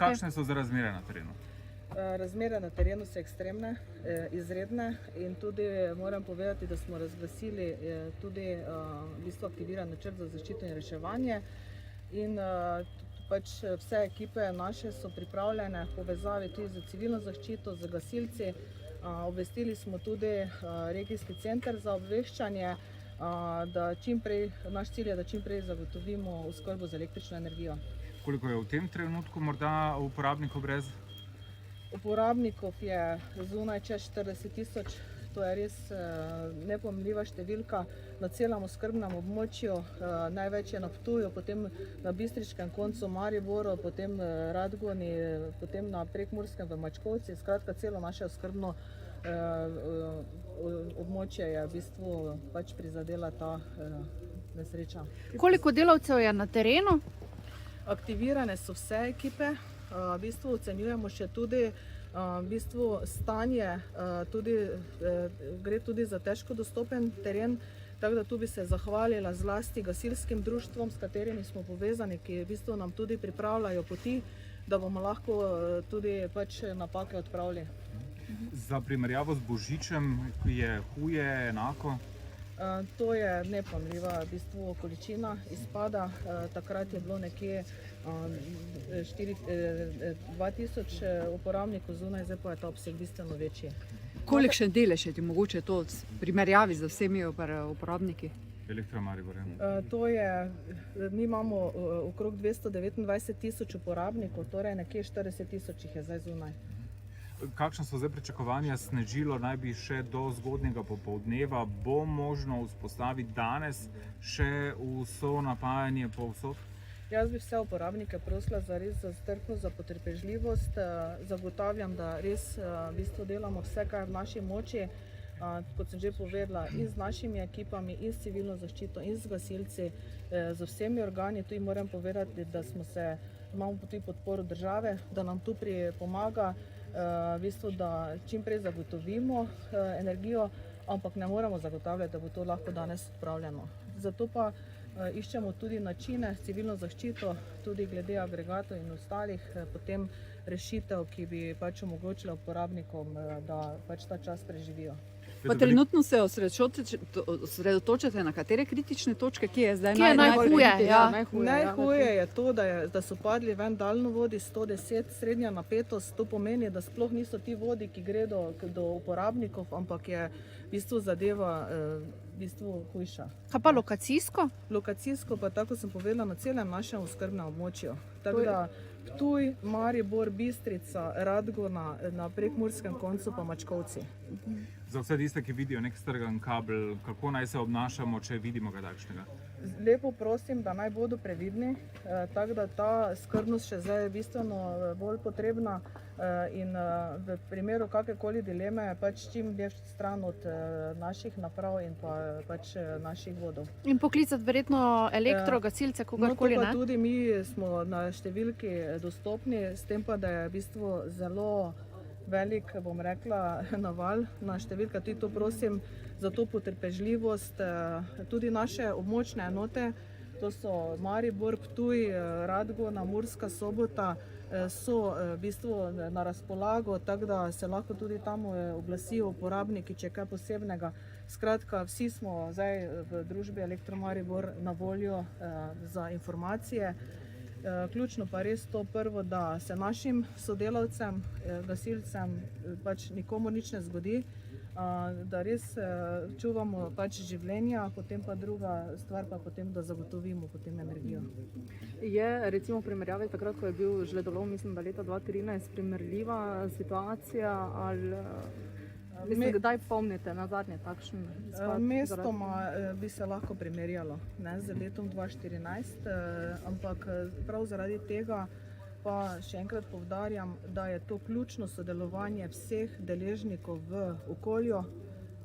Kakšne so zdaj razmere na terenu? Razmere na terenu so ekstremne, izredne in tudi moram povedati, da smo razglasili tudi v bistvu aktiviran načrt za zaščito in reševanje in pač vse ekipe naše so pripravljene v povezavi tudi za civilno zaščito, z gasilci. Obvestili smo tudi regijski center za obveščanje, da naš cilj je, da čim prej zagotovimo oskrbo z električno energijo. Koliko je v tem trenutku morda uporabnikov brez? Uporabnikov je zunaj čez 40 tisoč, to je res nepojmljiva številka na celem oskrbnem območju. Največ je na Ptuju, potem na bistriškem koncu Mariboru, potem Radgoni, potem na Prekmurskem v Mačkovci. Skratka, celo naše oskrbno območje je v bistvu pač prizadela ta nesreča. Koliko delavcev je na terenu? Aktivirane so vse ekipe. V bistvu ocenjujemo še tudi v bistvu stanje, gre tudi za težko dostopen teren, tako da tu bi se zahvalila zlasti gasilskim društvom, s katerimi smo povezani, ki v bistvu nam tudi pripravljajo poti, da bomo lahko tudi pač napake odpravili. Za primerjavo z Božičem je huje, enako? To je nepojmljiva v bistvu količina izpada. Takrat je bilo nekje 2000 uporabnikov zunaj, zdaj pa je ta obseg bistveno večji. Kolikšen delež je mogoče to v primerjavi z vsemi uporabniki? Elektro Maribor. Mi imamo okrog 229 tisoč uporabnikov, torej nekje 40 tisoč jih je zdaj zunaj. Kakšne so zdaj pričakovanja? Snežilo naj bi še do zgodnjega popoldneva. Bo možno vzpostaviti danes še vso napajanje povsod? Jaz bi vse uporabnike prosila za res za strpnost, za potrpežljivost. Zagotavljam, da res v bistvu delamo vse, kar je v naši moči. Kot sem že povedala, in z našimi ekipami, in s civilno zaščito, in z gasilci, z vsemi organi. Tu moram povedati, da imamo tudi podporo države, da nam tu pomaga, v bistvu, da čim prej zagotovimo energijo, ampak ne moremo zagotavljati, da bo to lahko danes odpravljeno. Zato pa iščemo tudi načine s civilno zaščito, tudi glede agregatov in ostalih potem rešitev, ki bi pač omogočila uporabnikom, da pač ta čas preživijo. Pa trenutno se osredotočate na katere kritične točke, ki je zdaj najhuje? Najhuje je to, da so padli ven daljnovodi 110, srednja napetost. To pomeni, da sploh niso ti vodi, ki gredo do uporabnikov, ampak je v bistvu zadeva hujša. Kaj pa lokacijsko? Lokacijsko pa, tako sem povedala, na celem našem oskrbnem območju. Tako da Ptuj, Maribor, Bistrica, Radgona, na Prekmurskem koncu pa Mačkovci. Za vse tiste, ki vidijo nek strgan kabel, kako naj se obnašamo, če vidimo kaj takšnega? Lepo prosim, da naj bodo previdni, tako da ta skrbnost še zdaj je bistveno bolj potrebna in v primeru kakrkoli dileme pač čim dlje stran od naših naprav in pač naših vodov. In poklicati verjetno elektrogasilce, kogarkoli, ne? No, to pa tudi mi smo na številki dostopni, s tem pa, da je v bistvu zelo velik, bom rekla, naval na številka. Tudi to prosim za to potrpežljivost. Tudi naše območne enote, to so Maribor, Ptuj, Radgona, Murska Sobota, so v bistvu na razpolago, tako da se lahko tudi tam oglasijo uporabniki, če je kaj posebnega. Skratka, vsi smo zdaj v družbi Elektro Maribor na voljo za informacije. Ključno pa res to prvo, da se našim sodelavcem, gasilcem pač nikomu nič ne zgodi, da res čuvamo pač življenja, potem pa druga stvar pa potem, da zagotovimo potem energijo. Je recimo v primerjavi takrat, ko je bil žledolom, mislim, da leta 2013, primerljiva situacija ali mislim, kdaj pomnite na zadnje takšen izpad? Mestoma bi se lahko primerjalo z letom 2014, ampak prav zaradi tega pa še enkrat poudarjam, da je to ključno sodelovanje vseh deležnikov v okolju,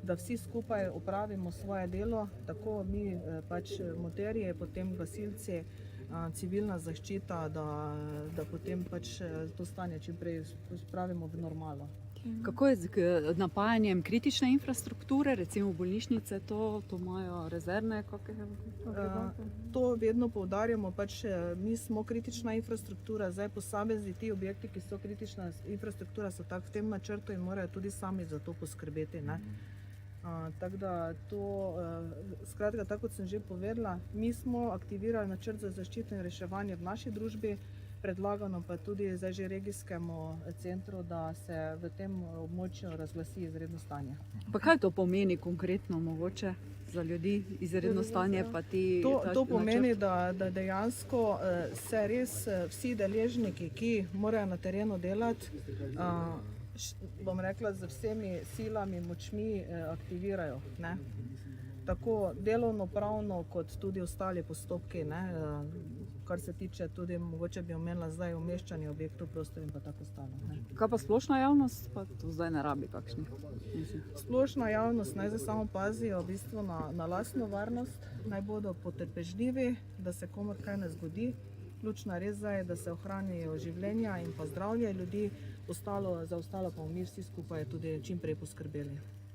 da vsi skupaj opravimo svoje delo, tako mi pač monterji, potem gasilci, civilna zaščita, da potem pač to stanje čim prej spravimo v normalo. Kako je z napajanjem kritične infrastrukture, recimo bolnišnice, to imajo rezervne kakšne agregate? To vedno poudarjamo, pač mi smo kritična infrastruktura, zdaj posamezni ti objekti, ki so kritična infrastruktura, so tak v tem načrtu in morajo tudi sami za to poskrbeti. Ne? Tako da to, skratka, tako kot sem že povedala, mi smo aktivirali načrt za zaščito in reševanje v naši družbi, predlagano pa tudi zdaj že regijskemu centru, da se v tem območju razglasi izredno stanje. Pa kaj to pomeni konkretno mogoče za ljudi, izredno stanje pa ti? To pomeni, da dejansko se res vsi deležniki, ki morajo na terenu delati, bom rekla, z vsemi silami, močmi aktivirajo. Ne? Tako delovno-pravno, kot tudi ostali postopki, ne? Kar se tiče tudi, mogoče bi omenila zdaj umeščanje objektov v prostor in pa tako ostalo. Ne? Kaj pa splošna javnost, pa to zdaj ne rabi kakšnih? Splošna javnost naj zdaj samo pazijo v bistvu na lastno varnost, naj bodo potrpežljivi, da se komor kaj ne zgodi. Ključna res je, da se ohranijo življenja in pa zdravje ljudi, za ostalo pa mi vsi skupaj tudi čim prej poskrbeli.